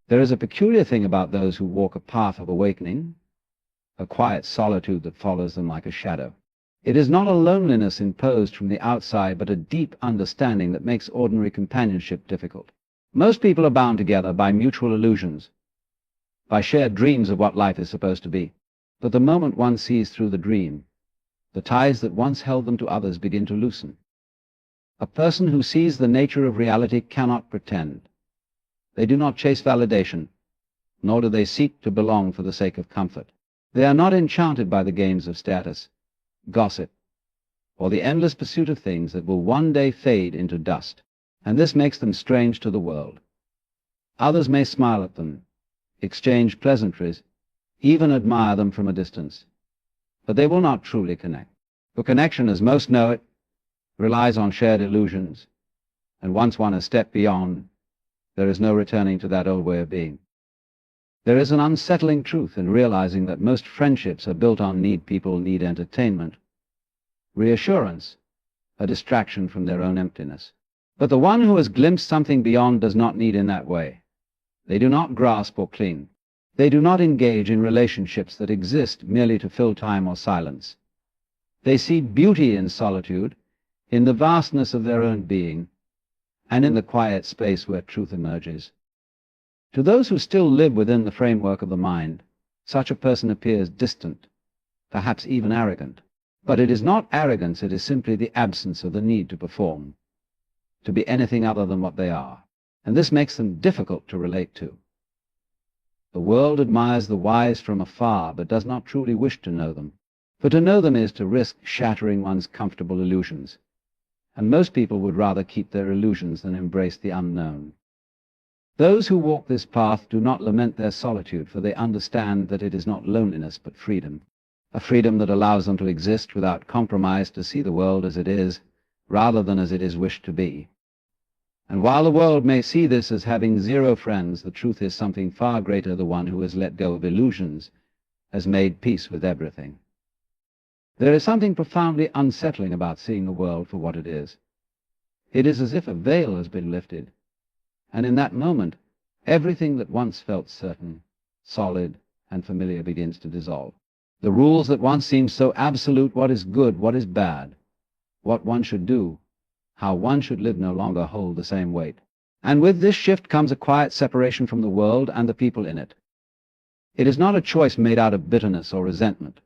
There is a peculiar thing about those who walk a path of awakening, a quiet solitude that follows them like a shadow. It is not a loneliness imposed from the outside, but a deep understanding that makes ordinary companionship difficult. Most people are bound together by mutual illusions, by shared dreams of what life is supposed to be. But the moment one sees through the dream, the ties that once held them to others begin to loosen. A person who sees the nature of reality cannot pretend. They do not chase validation, nor do they seek to belong for the sake of comfort. They are not enchanted by the games of status, gossip, or the endless pursuit of things that will one day fade into dust, and this makes them strange to the world. Others may smile at them, exchange pleasantries, even admire them from a distance, but they will not truly connect. For connection, as most know it, relies on shared illusions, and once one has stepped beyond, there is no returning to that old way of being. There is an unsettling truth in realizing that most friendships are built on people need entertainment, reassurance, a distraction from their own emptiness. But the one who has glimpsed something beyond does not need in that way. They do not grasp or cling. They do not engage in relationships that exist merely to fill time or silence. They see beauty in solitude, in the vastness of their own being, and in the quiet space where truth emerges. To those who still live within the framework of the mind, such a person appears distant, perhaps even arrogant. But it is not arrogance, it is simply the absence of the need to perform, to be anything other than what they are, and this makes them difficult to relate to. The world admires the wise from afar, but does not truly wish to know them, for to know them is to risk shattering one's comfortable illusions, and most people would rather keep their illusions than embrace the unknown. Those who walk this path do not lament their solitude, for they understand that it is not loneliness but freedom, a freedom that allows them to exist without compromise, to see the world as it is, rather than as it is wished to be. And while the world may see this as having zero friends, the truth is something far greater. The one who has let go of illusions has made peace with everything. There is something profoundly unsettling about seeing the world for what it is. It is as if a veil has been lifted, and in that moment, everything that once felt certain, solid, and familiar begins to dissolve. The rules that once seemed so absolute, what is good, what is bad, what one should do, how one should live, no longer hold the same weight. And with this shift comes a quiet separation from the world and the people in it. It is not a choice made out of bitterness or resentment.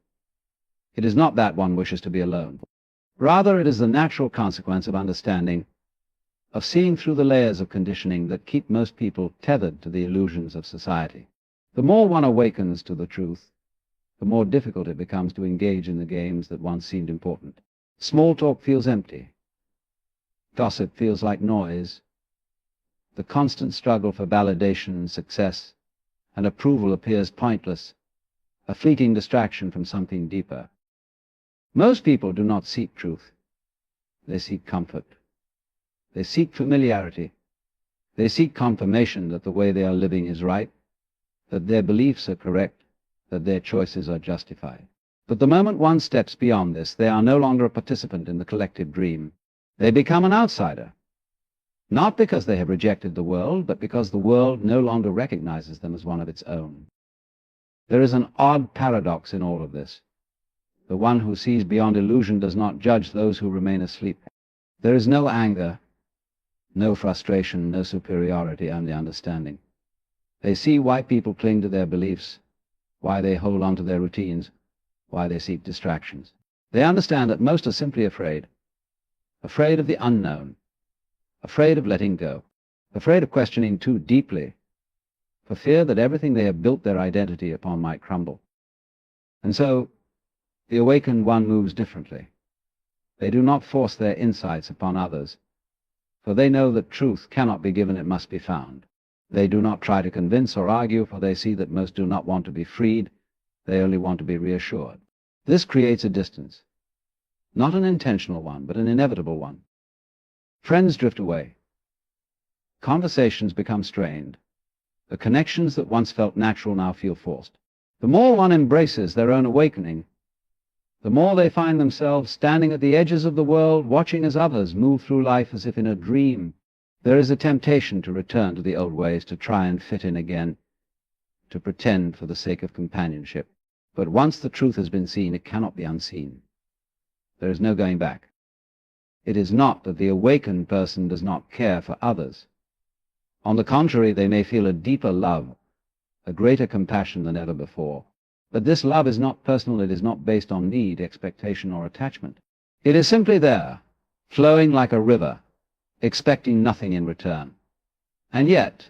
It is not that one wishes to be alone. Rather, it is the natural consequence of understanding, of seeing through the layers of conditioning that keep most people tethered to the illusions of society. The more one awakens to the truth, the more difficult it becomes to engage in the games that once seemed important. Small talk feels empty. Gossip feels like noise. The constant struggle for validation, success, and approval appears pointless, a fleeting distraction from something deeper. Most people do not seek truth. They seek comfort. They seek familiarity. They seek confirmation that the way they are living is right, that their beliefs are correct, that their choices are justified. But the moment one steps beyond this, they are no longer a participant in the collective dream. They become an outsider, not because they have rejected the world, but because the world no longer recognizes them as one of its own. There is an odd paradox in all of this. The one who sees beyond illusion does not judge those who remain asleep. There is no anger, no frustration, no superiority, only understanding. They see why people cling to their beliefs, why they hold on to their routines, why they seek distractions. They understand that most are simply afraid of the unknown, afraid of letting go, afraid of questioning too deeply, for fear that everything they have built their identity upon might crumble. And so, the awakened one moves differently. They do not force their insights upon others, for they know that truth cannot be given, it must be found. They do not try to convince or argue, for they see that most do not want to be freed, they only want to be reassured. This creates a distance, not an intentional one, but an inevitable one. Friends drift away. Conversations become strained. The connections that once felt natural now feel forced. The more one embraces their own awakening, the more they find themselves standing at the edges of the world, watching as others move through life as if in a dream, There is a temptation to return to the old ways, to try and fit in again, to pretend for the sake of companionship. But once the truth has been seen, it cannot be unseen. There is no going back. It is not that the awakened person does not care for others. On the contrary, they may feel a deeper love, a greater compassion than ever before. But this love is not personal, it is not based on need, expectation, or attachment. It is simply there, flowing like a river, expecting nothing in return. And yet,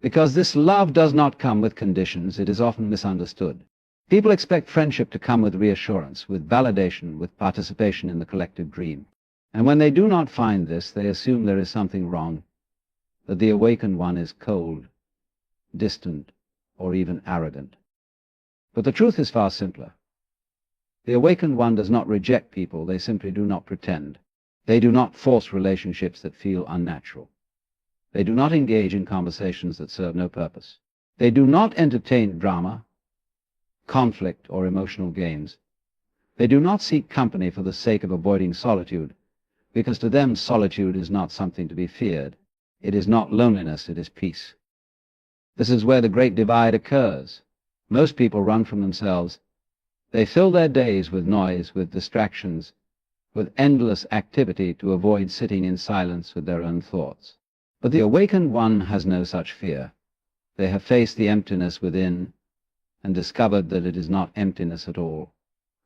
because this love does not come with conditions, it is often misunderstood. People expect friendship to come with reassurance, with validation, with participation in the collective dream. And when they do not find this, they assume there is something wrong, that the awakened one is cold, distant, or even arrogant. But the truth is far simpler. The awakened one does not reject people, they simply do not pretend. They do not force relationships that feel unnatural. They do not engage in conversations that serve no purpose. They do not entertain drama, conflict, or emotional games. They do not seek company for the sake of avoiding solitude, because to them solitude is not something to be feared. It is not loneliness, it is peace. This is where the great divide occurs. Most people run from themselves. They fill their days with noise, with distractions, with endless activity to avoid sitting in silence with their own thoughts. But the awakened one has no such fear. They have faced the emptiness within and discovered that it is not emptiness at all,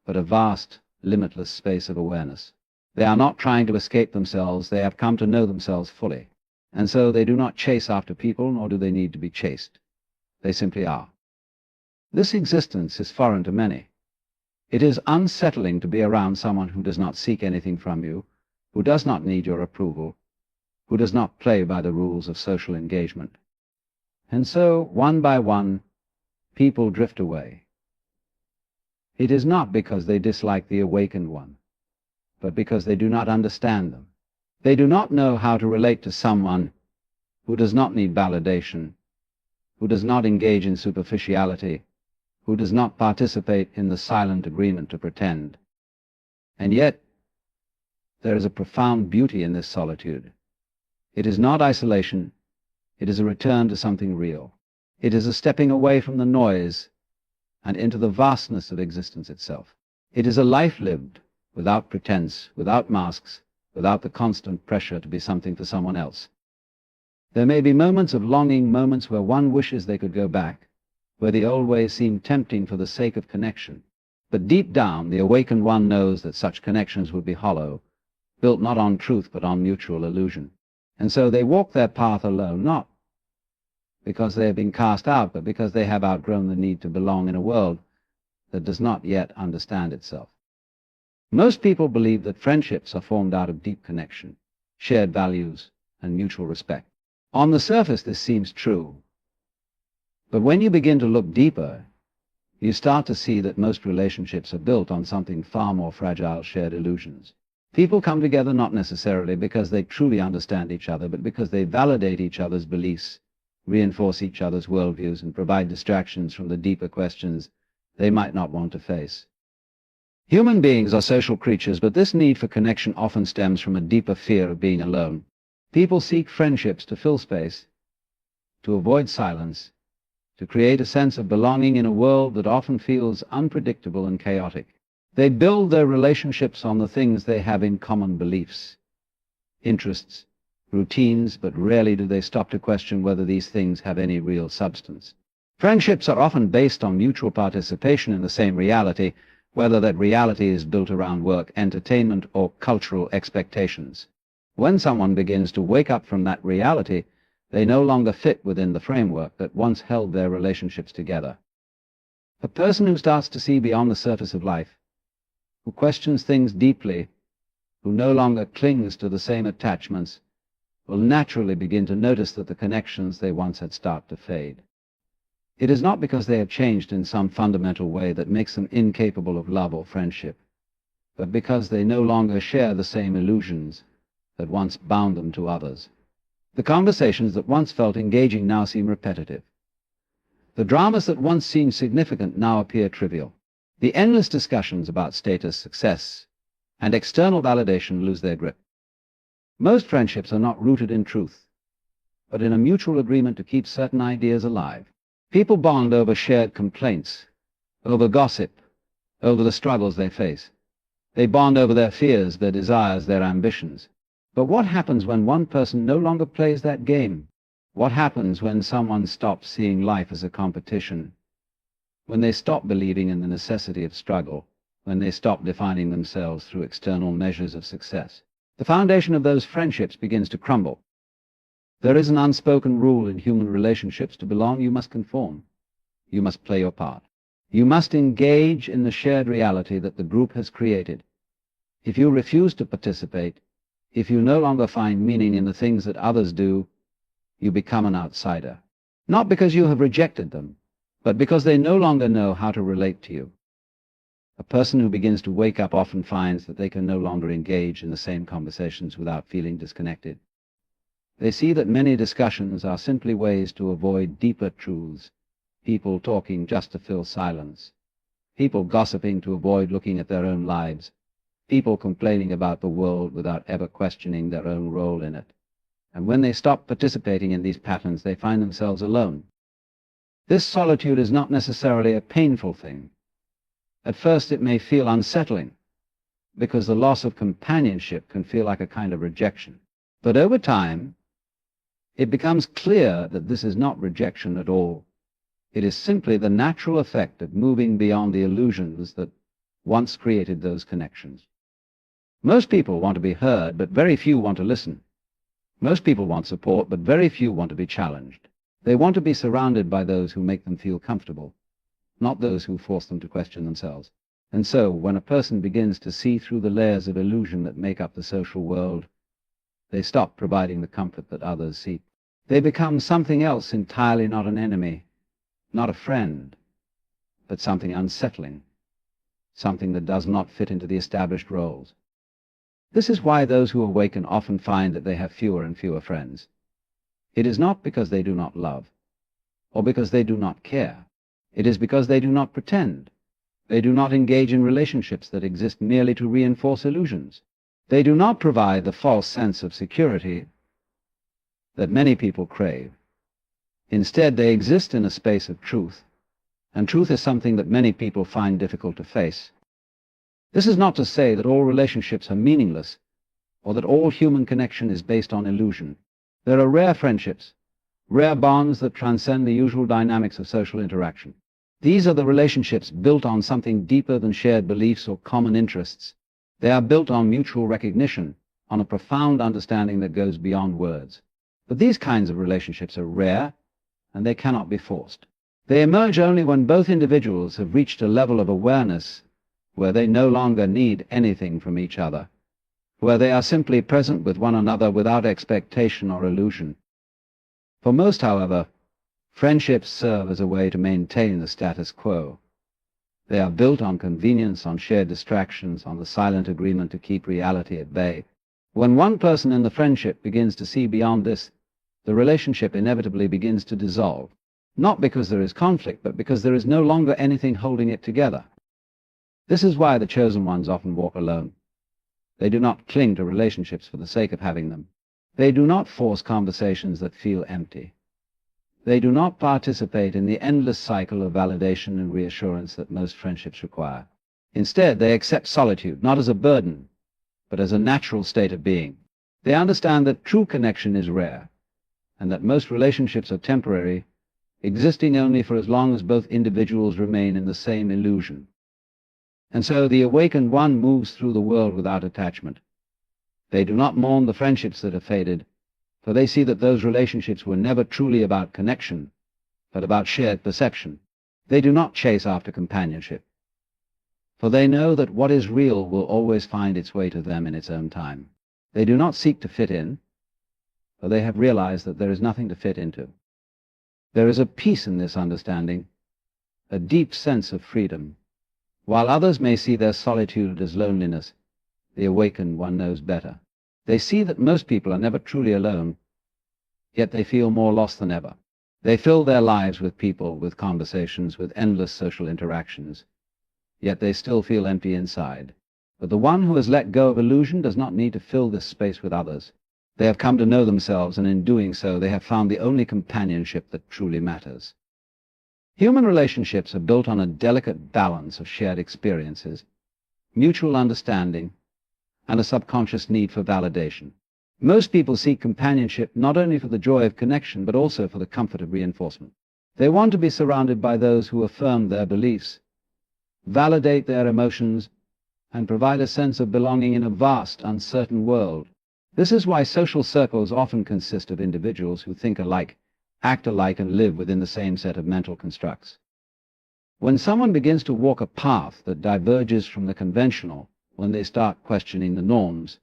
but a vast, limitless space of awareness. They are not trying to escape themselves, they have come to know themselves fully. And so they do not chase after people, nor do they need to be chased. They simply are. This existence is foreign to many. It is unsettling to be around someone who does not seek anything from you, who does not need your approval, who does not play by the rules of social engagement. And so, one by one, people drift away. It is not because they dislike the awakened one, but because they do not understand them. They do not know how to relate to someone who does not need validation, who does not engage in superficiality, who does not participate in the silent agreement to pretend. And yet, there is a profound beauty in this solitude. It is not isolation, it is a return to something real. It is a stepping away from the noise and into the vastness of existence itself. It is a life lived without pretense, without masks, without the constant pressure to be something for someone else. There may be moments of longing, moments where one wishes they could go back, where the old ways seem tempting for the sake of connection. But deep down, the awakened one knows that such connections would be hollow, built not on truth but on mutual illusion. And so they walk their path alone, not because they have been cast out, but because they have outgrown the need to belong in a world that does not yet understand itself. Most people believe that friendships are formed out of deep connection, shared values, and mutual respect. On the surface, this seems true. But when you begin to look deeper, you start to see that most relationships are built on something far more fragile: shared illusions. People come together not necessarily because they truly understand each other, but because they validate each other's beliefs, reinforce each other's worldviews, and provide distractions from the deeper questions they might not want to face. Human beings are social creatures, but this need for connection often stems from a deeper fear of being alone. People seek friendships to fill space, to avoid silence, to create a sense of belonging in a world that often feels unpredictable and chaotic. They build their relationships on the things they have in common: beliefs, interests, routines, but rarely do they stop to question whether these things have any real substance. Friendships are often based on mutual participation in the same reality, whether that reality is built around work, entertainment, or cultural expectations. When someone begins to wake up from that reality, they no longer fit within the framework that once held their relationships together. A person who starts to see beyond the surface of life, who questions things deeply, who no longer clings to the same attachments, will naturally begin to notice that the connections they once had start to fade. It is not because they have changed in some fundamental way that makes them incapable of love or friendship, but because they no longer share the same illusions that once bound them to others. The conversations that once felt engaging now seem repetitive. The dramas that once seemed significant now appear trivial. The endless discussions about status, success, and external validation lose their grip. Most friendships are not rooted in truth, but in a mutual agreement to keep certain ideas alive. People bond over shared complaints, over gossip, over the struggles they face. They bond over their fears, their desires, their ambitions. But what happens when one person no longer plays that game? What happens when someone stops seeing life as a competition? When they stop believing in the necessity of struggle? When they stop defining themselves through external measures of success? The foundation of those friendships begins to crumble. There is an unspoken rule in human relationships: to belong, you must conform. You must play your part. You must engage in the shared reality that the group has created. If you refuse to participate, if you no longer find meaning in the things that others do, you become an outsider. Not because you have rejected them, but because they no longer know how to relate to you. A person who begins to wake up often finds that they can no longer engage in the same conversations without feeling disconnected. They see that many discussions are simply ways to avoid deeper truths. People talking just to fill silence. People gossiping to avoid looking at their own lives. People complaining about the world without ever questioning their own role in it. And when they stop participating in these patterns, they find themselves alone. This solitude is not necessarily a painful thing. At first it may feel unsettling, because the loss of companionship can feel like a kind of rejection. But over time, it becomes clear that this is not rejection at all. It is simply the natural effect of moving beyond the illusions that once created those connections. Most people want to be heard, but very few want to listen. Most people want support, but very few want to be challenged. They want to be surrounded by those who make them feel comfortable, not those who force them to question themselves. And so, when a person begins to see through the layers of illusion that make up the social world, they stop providing the comfort that others seek. They become something else entirely, not an enemy, not a friend, but something unsettling, something that does not fit into the established roles. This is why those who awaken often find that they have fewer and fewer friends. It is not because they do not love, or because they do not care. It is because they do not pretend. They do not engage in relationships that exist merely to reinforce illusions. They do not provide the false sense of security that many people crave. Instead, they exist in a space of truth, and truth is something that many people find difficult to face. This is not to say that all relationships are meaningless, or that all human connection is based on illusion. There are rare friendships, rare bonds that transcend the usual dynamics of social interaction. These are the relationships built on something deeper than shared beliefs or common interests. They are built on mutual recognition, on a profound understanding that goes beyond words. But these kinds of relationships are rare, and they cannot be forced. They emerge only when both individuals have reached a level of awareness where they no longer need anything from each other, where they are simply present with one another without expectation or illusion. For most, however, friendships serve as a way to maintain the status quo. They are built on convenience, on shared distractions, on the silent agreement to keep reality at bay. When one person in the friendship begins to see beyond this, the relationship inevitably begins to dissolve, not because there is conflict, but because there is no longer anything holding it together. This is why the chosen ones often walk alone. They do not cling to relationships for the sake of having them. They do not force conversations that feel empty. They do not participate in the endless cycle of validation and reassurance that most friendships require. Instead, they accept solitude, not as a burden, but as a natural state of being. They understand that true connection is rare, and that most relationships are temporary, existing only for as long as both individuals remain in the same illusion. And so the awakened one moves through the world without attachment. They do not mourn the friendships that have faded, for they see that those relationships were never truly about connection, but about shared perception. They do not chase after companionship, for they know that what is real will always find its way to them in its own time. They do not seek to fit in, for they have realized that there is nothing to fit into. There is a peace in this understanding, a deep sense of freedom. While others may see their solitude as loneliness, the awakened one knows better. They see that most people are never truly alone, yet they feel more lost than ever. They fill their lives with people, with conversations, with endless social interactions, yet they still feel empty inside. But the one who has let go of illusion does not need to fill this space with others. They have come to know themselves, and in doing so they have found the only companionship that truly matters. Human relationships are built on a delicate balance of shared experiences, mutual understanding, and a subconscious need for validation. Most people seek companionship not only for the joy of connection, but also for the comfort of reinforcement. They want to be surrounded by those who affirm their beliefs, validate their emotions, and provide a sense of belonging in a vast, uncertain world. This is why social circles often consist of individuals who think alike, act alike, and live within the same set of mental constructs. When someone begins to walk a path that diverges from the conventional, when they start questioning the norms,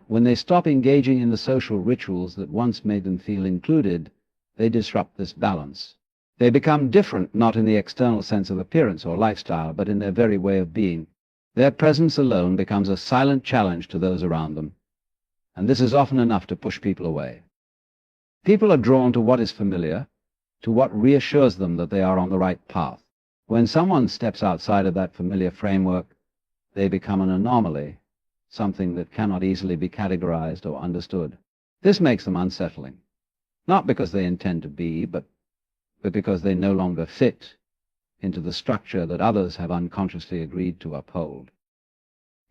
when they stop engaging in the social rituals that once made them feel included, they disrupt this balance. They become different not in the external sense of appearance or lifestyle, but in their very way of being. Their presence alone becomes a silent challenge to those around them, and this is often enough to push people away. People are drawn to what is familiar, to what reassures them that they are on the right path. When someone steps outside of that familiar framework, they become an anomaly, something that cannot easily be categorized or understood. This makes them unsettling, not because they intend to be, but because they no longer fit into the structure that others have unconsciously agreed to uphold.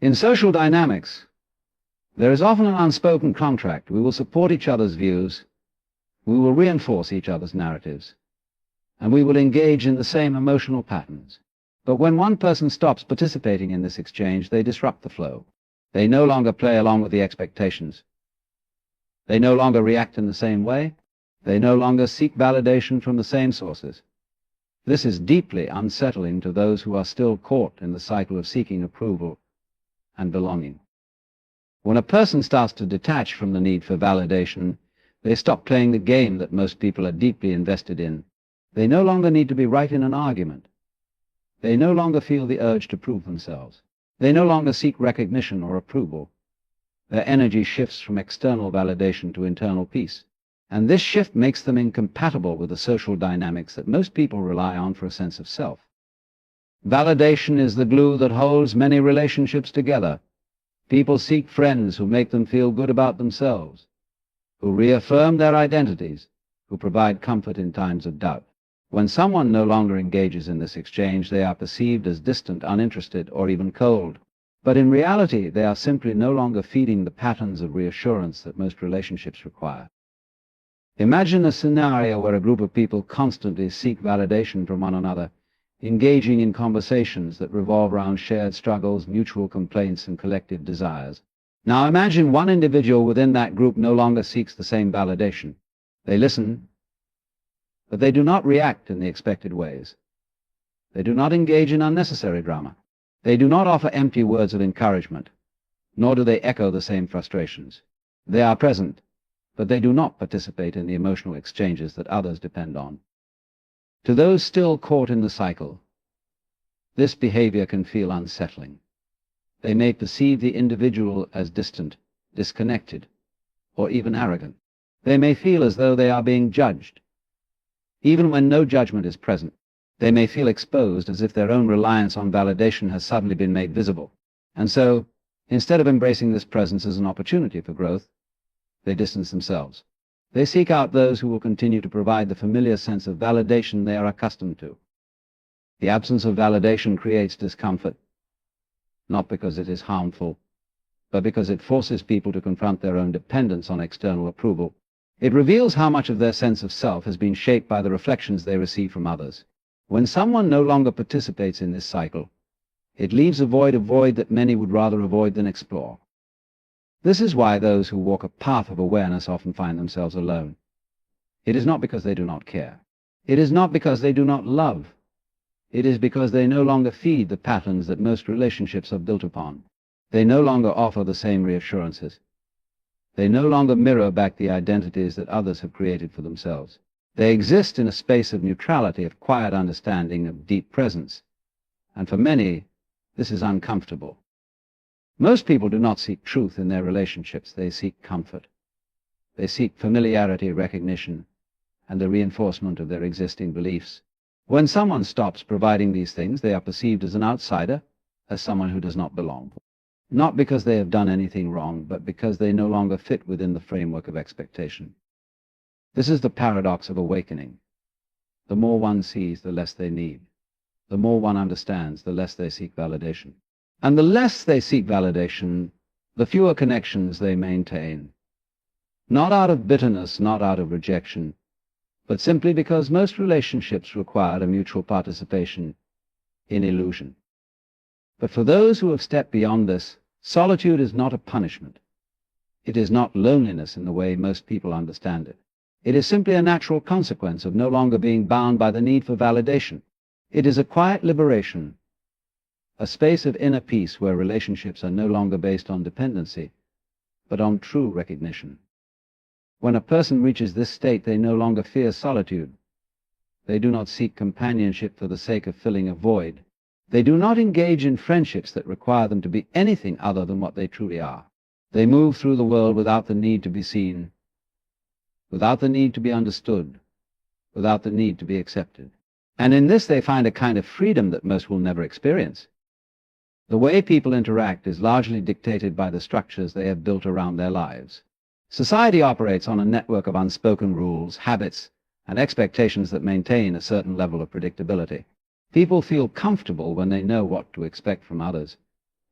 In social dynamics, there is often an unspoken contract. We will support each other's views, we will reinforce each other's narratives, and we will engage in the same emotional patterns. But when one person stops participating in this exchange, they disrupt the flow. They no longer play along with the expectations. They no longer react in the same way. They no longer seek validation from the same sources. This is deeply unsettling to those who are still caught in the cycle of seeking approval and belonging. When a person starts to detach from the need for validation, they stop playing the game that most people are deeply invested in. They no longer need to be right in an argument. They no longer feel the urge to prove themselves. They no longer seek recognition or approval. Their energy shifts from external validation to internal peace. And this shift makes them incompatible with the social dynamics that most people rely on for a sense of self. Validation is the glue that holds many relationships together. People seek friends who make them feel good about themselves, who reaffirm their identities, who provide comfort in times of doubt. When someone no longer engages in this exchange, they are perceived as distant, uninterested, or even cold. But in reality, they are simply no longer feeding the patterns of reassurance that most relationships require. Imagine a scenario where a group of people constantly seek validation from one another, engaging in conversations that revolve around shared struggles, mutual complaints, and collective desires. Now imagine one individual within that group no longer seeks the same validation. They listen, but they do not react in the expected ways. They do not engage in unnecessary drama. They do not offer empty words of encouragement, nor do they echo the same frustrations. They are present, but they do not participate in the emotional exchanges that others depend on. To those still caught in the cycle, this behavior can feel unsettling. They may perceive the individual as distant, disconnected, or even arrogant. They may feel as though they are being judged. Even when no judgment is present, they may feel exposed, as if their own reliance on validation has suddenly been made visible. And so, instead of embracing this presence as an opportunity for growth, they distance themselves. They seek out those who will continue to provide the familiar sense of validation they are accustomed to. The absence of validation creates discomfort, not because it is harmful, but because it forces people to confront their own dependence on external approval. It reveals how much of their sense of self has been shaped by the reflections they receive from others. When someone no longer participates in this cycle, it leaves a void that many would rather avoid than explore. This is why those who walk a path of awareness often find themselves alone. It is not because they do not care. It is not because they do not love. It is because they no longer feed the patterns that most relationships are built upon. They no longer offer the same reassurances. They no longer mirror back the identities that others have created for themselves. They exist in a space of neutrality, of quiet understanding, of deep presence. And for many, this is uncomfortable. Most people do not seek truth in their relationships. They seek comfort. They seek familiarity, recognition, and the reinforcement of their existing beliefs. When someone stops providing these things, they are perceived as an outsider, as someone who does not belong. not because they have done anything wrong, but because they no longer fit within the framework of expectation. This is the paradox of awakening. The more one sees, the less they need. The more one understands, the less they seek validation. And the less they seek validation, the fewer connections they maintain. Not out of bitterness, not out of rejection, but simply because most relationships require a mutual participation in illusion. But for those who have stepped beyond this, solitude is not a punishment. It is not loneliness in the way most people understand it. It is simply a natural consequence of no longer being bound by the need for validation. It is a quiet liberation, a space of inner peace where relationships are no longer based on dependency, but on true recognition. When a person reaches this state, they no longer fear solitude. They do not seek companionship for the sake of filling a void. They do not engage in friendships that require them to be anything other than what they truly are. They move through the world without the need to be seen, without the need to be understood, without the need to be accepted. And in this they find a kind of freedom that most will never experience. The way people interact is largely dictated by the structures they have built around their lives. Society operates on a network of unspoken rules, habits, and expectations that maintain a certain level of predictability. People feel comfortable when they know what to expect from others,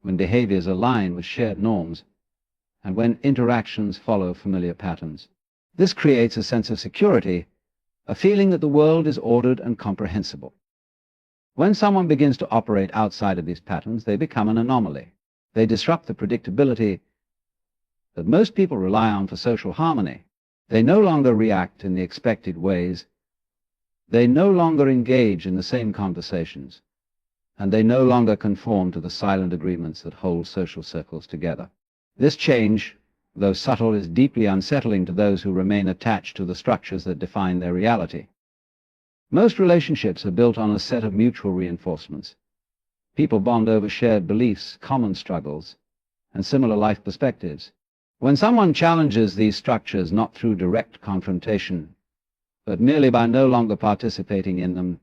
when behaviors align with shared norms, and when interactions follow familiar patterns. This creates a sense of security, a feeling that the world is ordered and comprehensible. When someone begins to operate outside of these patterns, they become an anomaly. They disrupt the predictability that most people rely on for social harmony. They no longer react in the expected ways. They no longer engage in the same conversations. And they no longer conform to the silent agreements that hold social circles together. This change, though subtle, is deeply unsettling to those who remain attached to the structures that define their reality. Most relationships are built on a set of mutual reinforcements. People bond over shared beliefs, common struggles, and similar life perspectives. When someone challenges these structures not through direct confrontation, but merely by no longer participating in them,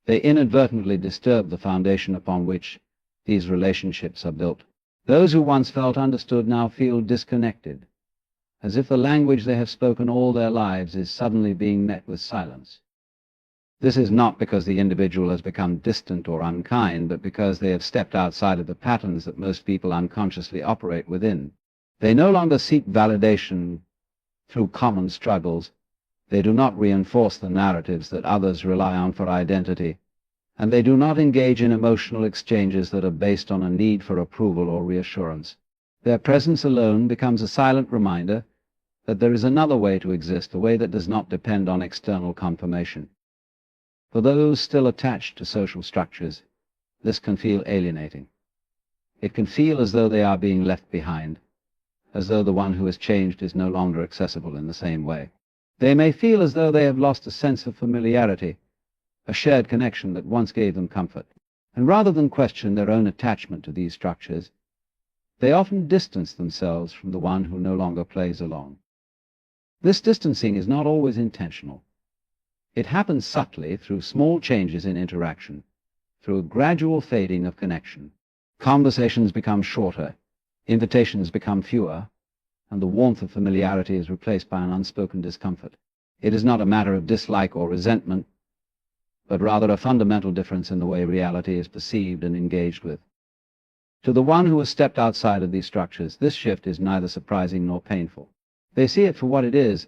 they inadvertently disturb the foundation upon which these relationships are built. Those who once felt understood now feel disconnected, as if the language they have spoken all their lives is suddenly being met with silence. This is not because the individual has become distant or unkind, but because they have stepped outside of the patterns that most people unconsciously operate within. They no longer seek validation through common struggles. They do not reinforce the narratives that others rely on for identity, and they do not engage in emotional exchanges that are based on a need for approval or reassurance. Their presence alone becomes a silent reminder that there is another way to exist, a way that does not depend on external confirmation. For those still attached to social structures, this can feel alienating. It can feel as though they are being left behind, as though the one who has changed is no longer accessible in the same way. They may feel as though they have lost a sense of familiarity, a shared connection that once gave them comfort. And rather than question their own attachment to these structures, they often distance themselves from the one who no longer plays along. This distancing is not always intentional. It happens subtly through small changes in interaction, through a gradual fading of connection. Conversations become shorter, invitations become fewer, and the warmth of familiarity is replaced by an unspoken discomfort. It is not a matter of dislike or resentment, but rather a fundamental difference in the way reality is perceived and engaged with. To the one who has stepped outside of these structures, this shift is neither surprising nor painful. They see it for what it is,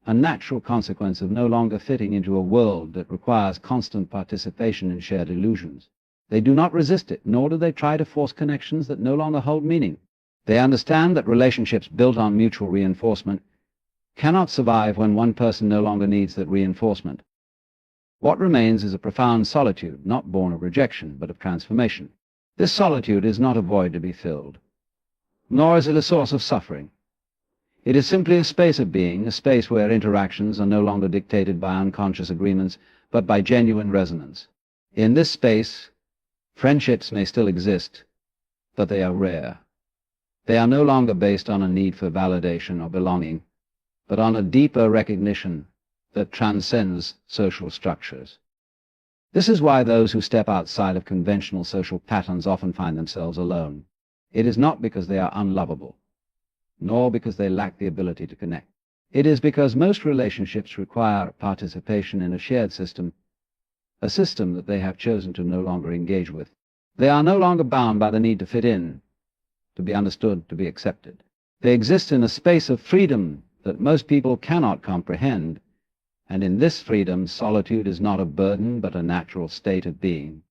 a natural consequence of no longer fitting into a world that requires constant participation in shared illusions. They do not resist it, nor do they try to force connections that no longer hold meaning. They understand that relationships built on mutual reinforcement cannot survive when one person no longer needs that reinforcement. What remains is a profound solitude, not born of rejection, but of transformation. This solitude is not a void to be filled, nor is it a source of suffering. It is simply a space of being, a space where interactions are no longer dictated by unconscious agreements, but by genuine resonance. In this space, friendships may still exist, but they are rare. They are no longer based on a need for validation or belonging, but on a deeper recognition that transcends social structures. This is why those who step outside of conventional social patterns often find themselves alone. It is not because they are unlovable, nor because they lack the ability to connect. It is because most relationships require participation in a shared system, a system that they have chosen to no longer engage with. They are no longer bound by the need to fit in, to be understood, to be accepted. They exist in a space of freedom that most people cannot comprehend, and in this freedom, solitude is not a burden but a natural state of being.